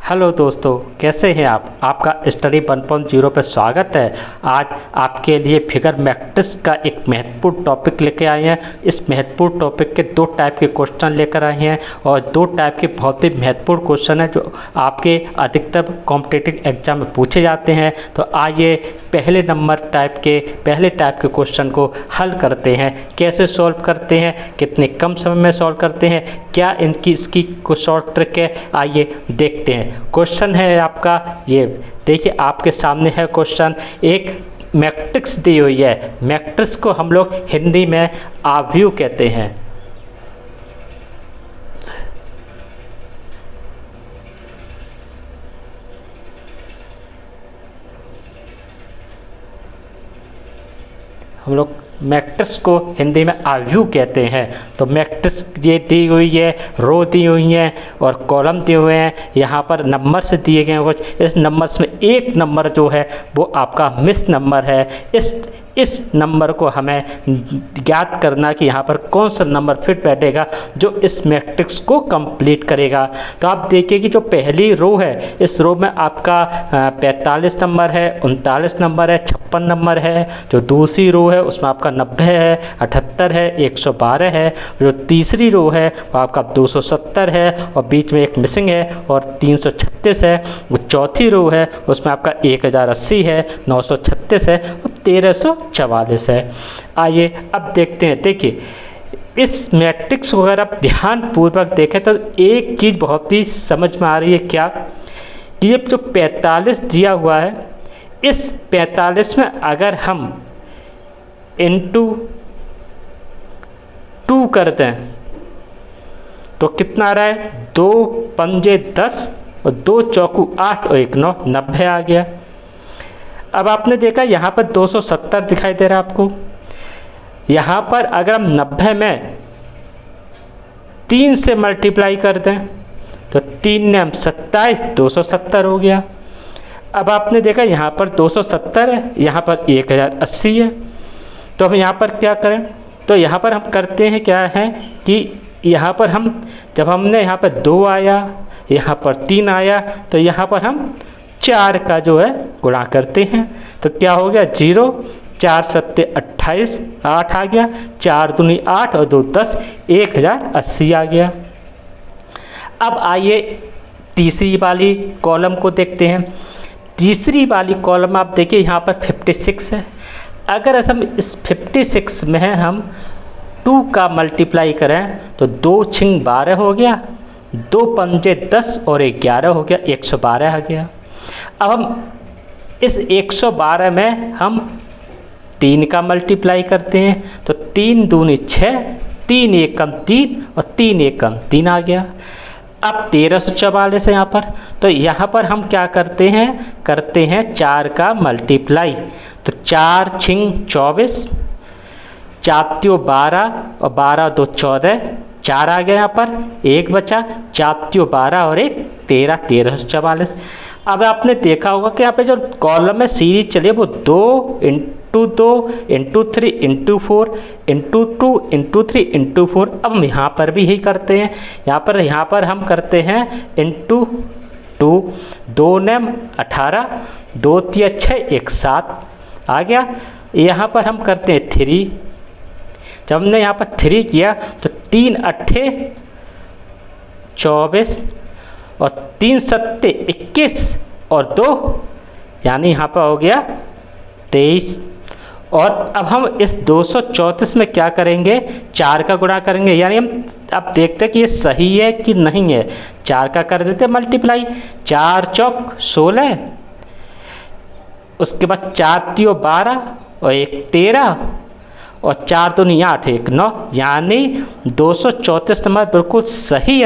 Hello दोस्तों, कैसे हैं आप। आपका स्टडी 1.0 पर स्वागत है। आज आपके लिए फिगर मैट्रिक्स का एक महत्वपूर्ण टॉपिक लेके आए हैं। इस महत्वपूर्ण टॉपिक के दो टाइप के क्वेश्चन लेकर आए हैं और दो टाइप के बहुत ही महत्वपूर्ण क्वेश्चन हैं जो आपके अधिकतर कॉम्पिटिटिव एग्जाम में पूछे जाते हैं। तो आइए पहले टाइप के क्वेश्चन को हल करते हैं। कैसे सॉल्व करते हैं, कितने कम समय में सॉल्व करते हैं, क्या इसकी कुछ शॉर्ट ट्रिक है, आइए देखते हैं। क्वेश्चन है आपका ये, देखिए आपके सामने है क्वेश्चन। एक मैट्रिक्स दी हुई है। मैट्रिक्स को हम लोग हिंदी में आव्यूह कहते हैं। हम लोग मैट्रिक्स को हिंदी में आव्यूह कहते हैं। तो मैट्रिक्स ये दी हुई है, रो दी हुई है और कॉलम दिए हुए हैं। यहाँ पर नंबर्स दिए गए हैं कुछ। इस नंबर्स में एक नंबर जो है वो आपका मिस नंबर है। इस नंबर को हमें ज्ञात करना कि यहाँ पर कौन सा नंबर फिट बैठेगा जो इस मैट्रिक्स को कंप्लीट करेगा। तो आप देखिए कि जो पहली रो है, इस रो में आपका 45 नंबर है, 39 नंबर है, 56 नंबर है। जो दूसरी रो है उसमें आपका 90 है, 78 है, 112 है। जो तीसरी रो है वो आपका 270 है और बीच में एक मिसिंग है और 336 है। वो चौथी रो है उसमें आपका 1080 है, 936 है और 1344 है। आइए अब देखते हैं। देखिए इस मैट्रिक्स को अगर आप ध्यानपूर्वक देखें तो एक चीज़ बहुत ही समझ में आ रही है, क्या कि ये जो 45 दिया हुआ है, इस 45 में अगर हम इंटू 2 कर दें तो कितना आ रहा है, 2 पंजे 10 और 2 चौकू 8 और 1 9, 90 आ गया। अब आपने देखा यहाँ पर 270 दिखाई दे रहा है आपको। यहाँ पर अगर हम 90 में 3 से मल्टीप्लाई कर दें तो 3 ने हम 27, 270 हो गया। अब आपने देखा यहाँ पर 270 है, यहाँ पर 1080 है। तो हम यहाँ पर क्या करें, तो यहाँ पर हम करते हैं क्या है कि यहाँ पर हम जब हमने यहाँ पर 2 आया, यहाँ पर 3 आया, तो यहाँ पर हम 4 का जो है गुणा करते हैं। तो क्या हो गया, 0, 4 सत्ते 28, 8 आ गया, 4 दूनी 8 और 2 10, 1080 आ गया। अब आइए तीसरी वाली कॉलम को देखते हैं। तीसरी वाली कॉलम आप देखिए यहाँ पर 56 है। अगर हम इस 56 में हम 2 का मल्टीप्लाई करें तो 2 छिंग 12 हो गया, 2 पंजे 10 और 11 हो गया, 112 आ गया। अब हम इस 112 में हम 3 का मल्टीप्लाई करते हैं तो 3 दूनी 6, 3 एकम 3 और 3 एकम 3 आ गया। अब 1344 है यहाँ पर। तो यहाँ पर हम क्या करते हैं 4 का मल्टीप्लाई। तो 4 छिंग 24, 4 त्यों 12 और 12 2 14, 4 आ गया। यहाँ पर 1 बचा, 4 त्यों 12 और 1 13, 1344। अब आपने देखा होगा कि यहाँ पे जो कॉलम में सीरीज चली है वो 2 into 2 into 3 into 4 into 2 into 3 into 4। अब हम यहाँ पर भी यही करते हैं। यहाँ पर हम करते हैं इंटू 2, 2 ने 18, 2 तिया 6, 1 7 आ गया। यहाँ पर हम करते हैं 3। जब हमने यहाँ पर 3 किया तो 3 अट्ठे 24 और 3 सत्ते 21 और 2 यानी यहाँ पर हो गया 23। और अब हम इस 234 में क्या करेंगे, 4 का गुणा करेंगे। यानी हम अब देखते हैं कि ये सही है कि नहीं है। 4 का कर देते मल्टीप्लाई, 4 चौक 16, उसके बाद 4 तियो 12 और 1 13 और 4 दूनी 8, 1 9, यानी 234 नंबर बिल्कुल सही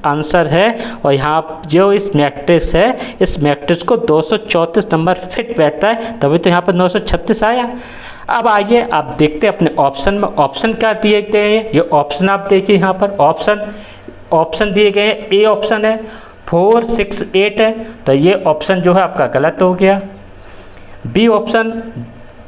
आंसर है। और यहाँ जो इस मैट्रिक्स है, इस मैट्रिक्स को 234 नंबर फिट बैठता है, तभी तो यहाँ पर 936 आया। अब आइए आप देखते हैं अपने ऑप्शन में। ऑप्शन क्या दिए गए हैं, ये ऑप्शन आप देखिए। यहाँ पर ऑप्शन दिए गए हैं। ए ऑप्शन है 4 6 8 है, तो ये ऑप्शन जो है आपका गलत हो गया। बी ऑप्शन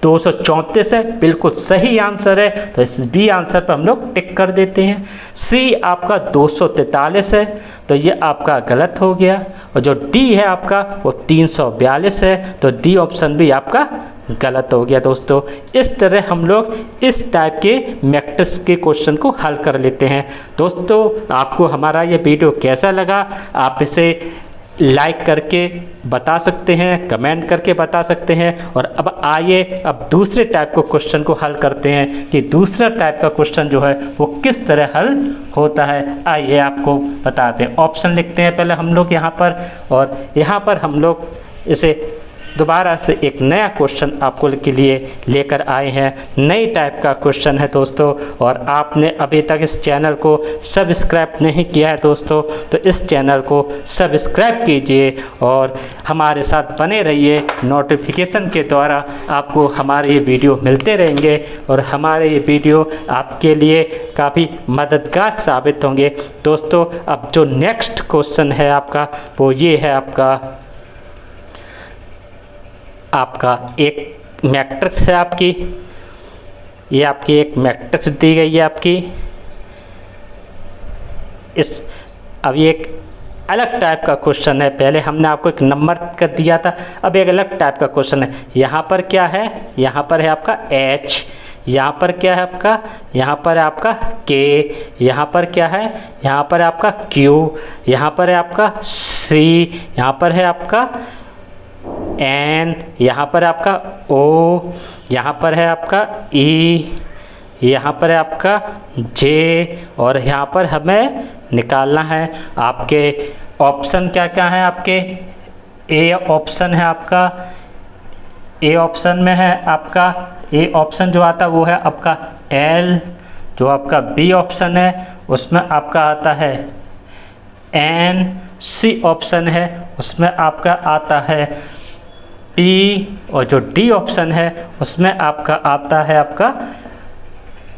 234 है, बिल्कुल सही आंसर है। तो इस बी आंसर पर हम लोग टिक कर देते हैं। सी आपका 243 है, तो ये आपका गलत हो गया। और जो डी है आपका वो 342 है, तो डी ऑप्शन भी आपका गलत हो गया दोस्तों। इस तरह हम लोग इस टाइप के मैट्रिक्स के क्वेश्चन को हल कर लेते हैं। दोस्तों आपको हमारा ये वीडियो कैसा लगा, आप इसे लाइक करके बता सकते हैं, कमेंट करके बता सकते हैं। और अब आइए अब दूसरे टाइप को क्वेश्चन को हल करते हैं कि दूसरा टाइप का क्वेश्चन जो है वो किस तरह हल होता है। आइए आपको बताते हैं। ऑप्शन लिखते हैं पहले हम लोग यहाँ पर, और यहाँ पर हम लोग इसे दोबारा से एक नया क्वेश्चन आपको के लिए लेकर आए हैं। नई टाइप का क्वेश्चन है दोस्तों, और आपने अभी तक इस चैनल को सब्सक्राइब नहीं किया है दोस्तों, तो इस चैनल को सब्सक्राइब कीजिए और हमारे साथ बने रहिए। नोटिफिकेशन के द्वारा आपको हमारे ये वीडियो मिलते रहेंगे और हमारे ये वीडियो आपके लिए काफ़ी मददगार साबित होंगे। दोस्तों अब जो नेक्स्ट क्वेश्चन है आपका वो ये है, आपका एक मैट्रिक्स है आपकी, ये आपकी एक मैट्रिक्स दी गई है आपकी। अब ये एक अलग टाइप का क्वेश्चन है। पहले हमने आपको एक नंबर का दिया था, अब एक अलग टाइप का क्वेश्चन है। यहाँ पर क्या है, यहाँ पर है आपका H, यहाँ पर क्या है आपका, यहाँ पर है आपका K, यहाँ पर क्या है, यहाँ पर है आपका Q, यहाँ पर है आपका C, यहाँ पर है आपका N, यहाँ पर आपका O, यहाँ पर है आपका E, यहाँ पर है आपका J, और यहाँ पर हमें निकालना है आपके ऑप्शन क्या क्या है आपके। ए ऑप्शन है आपका, ए ऑप्शन में है आपका, ए ऑप्शन जो आता है वो है आपका L। जो आपका बी ऑप्शन है उसमें आपका आता है N। सी ऑप्शन है उसमें आपका आता है P, और जो डी ऑप्शन है उसमें आपका आता है आपका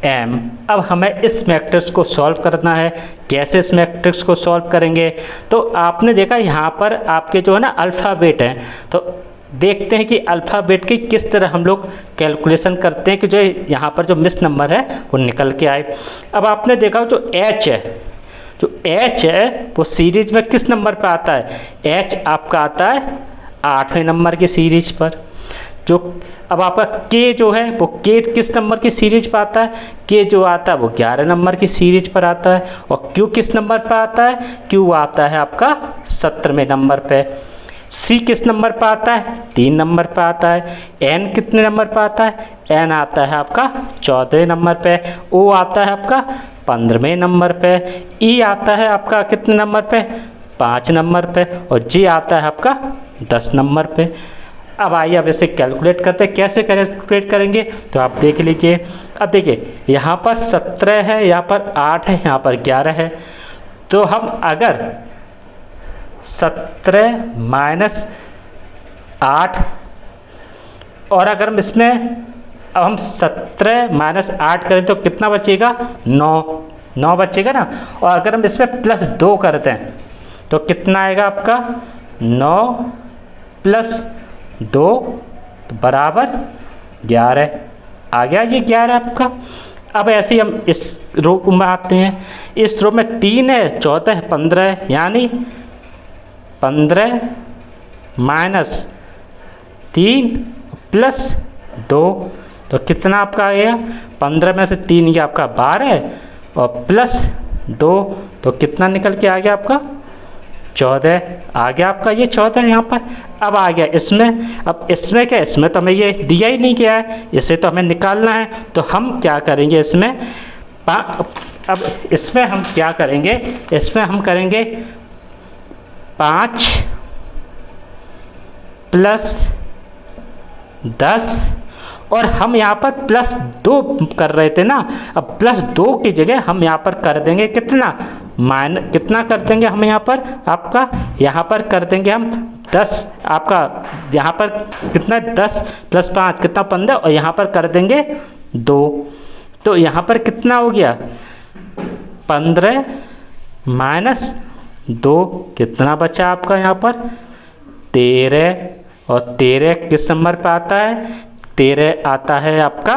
M। अब हमें इस मैट्रिक्स को सॉल्व करना है। कैसे इस मैट्रिक्स को सॉल्व करेंगे, तो आपने देखा यहाँ पर आपके जो है ना अल्फ़ाबेट हैं, तो देखते हैं कि अल्फ़ाबेट की किस तरह हम लोग कैलकुलेशन करते हैं कि जो यहाँ पर जो मिस नंबर है वो निकल के आए। अब आपने देखा जो H है, जो H है वो सीरीज में किस नंबर पर आता है। H आपका आता है 8वें नंबर की सीरीज पर। जो अब आपका K जो है वो K किस नंबर की सीरीज पर आता है, K जो आता है वो 11 नंबर की सीरीज पर आता है। और Q किस नंबर पर आता है, Q आता है आपका 17वें नंबर पे। C किस नंबर पर आता है, 3 नंबर पर आता है। N कितने नंबर पर आता है, N आता है आपका 14वें नंबर पे। O आता है आपका 15वें नंबर पे। E आता है आपका कितने नंबर पे, 5 नंबर पे। और J आता है आपका 10 नंबर पे। अब आइए अब इसे कैलकुलेट करते हैं। कैसे कैलकुलेट करेंगे तो आप देख लीजिए। अब देखिए यहाँ पर 17 है, यहाँ पर 8 है, यहाँ पर 11 है। तो हम अगर 17 माइनस 8, और अगर हम इसमें अब हम 17 माइनस 8 करें तो कितना बचेगा, 9 बचेगा ना। और अगर हम इसमें प्लस 2 करते हैं तो कितना आएगा आपका, 9 प्लस 2 तो बराबर 11 आ गया। ये 11 आपका। अब ऐसे ही हम इस रो में आते हैं। इस रो में 3 है, 14 है, 15 है, यानी 15 माइनस 3 प्लस 2 तो कितना आपका आ गया, 15 में से 3 ये आपका 12 और प्लस 2 तो कितना निकल के आ गया आपका, 14 आ गया आपका। ये 14 यहाँ पर। अब आ गया इसमें। अब इसमें क्या, इसमें तो हमें ये दिया ही नहीं गया है, इसे तो हमें निकालना है। तो हम क्या करेंगे इसमें, अब इसमें हम क्या करेंगे, इसमें हम करेंगे 5 प्लस 10, और हम यहाँ पर प्लस 2 कर रहे थे ना। अब प्लस 2 की जगह हम यहाँ पर कर देंगे कितना, कितना कर देंगे हम यहाँ पर, आपका यहाँ पर कर देंगे हम 10। आपका यहाँ पर कितना, 10 प्लस 5 कितना, 15, और यहाँ पर कर देंगे 2। तो यहाँ पर कितना हो गया, 15 माइनस 2 कितना बचा आपका यहाँ पर, 13। और 13 किस नंबर पर आता है, 13 आता है आपका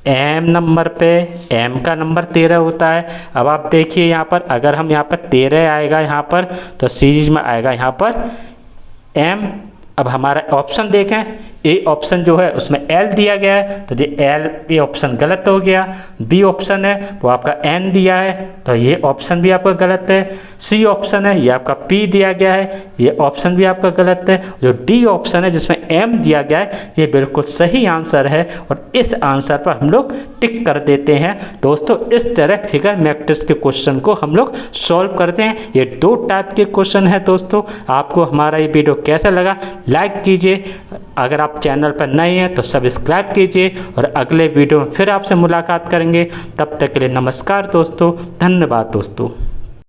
m नंबर पे, m का नंबर 13 होता है। अब आप देखिए यहाँ पर, अगर हम यहाँ पर 13 आएगा यहाँ पर, तो सीरीज में आएगा यहाँ पर m। अब हमारा ऑप्शन देखें, ए ऑप्शन जो है उसमें L दिया गया है, तो ये L ये ऑप्शन गलत हो गया। बी ऑप्शन है वो आपका N दिया है, तो ये ऑप्शन भी आपका गलत है। सी ऑप्शन है ये आपका P दिया गया है, ये ऑप्शन भी आपका गलत है। जो डी ऑप्शन है जिसमें M दिया गया है, ये बिल्कुल सही आंसर है और इस आंसर पर हम लोग टिक कर देते हैं। दोस्तों इस तरह फिगर मैट्रिक्स के क्वेश्चन को हम लोग सॉल्व करते हैं। ये 2 टाइप के क्वेश्चन है। दोस्तों आपको हमारा ये वीडियो कैसा लगा लाइक कीजिए, अगर आप चैनल पर नए हैं तो सब्सक्राइब कीजिए और अगले वीडियो में फिर आपसे मुलाकात करेंगे। तब तक के लिए नमस्कार दोस्तों, धन्यवाद दोस्तों।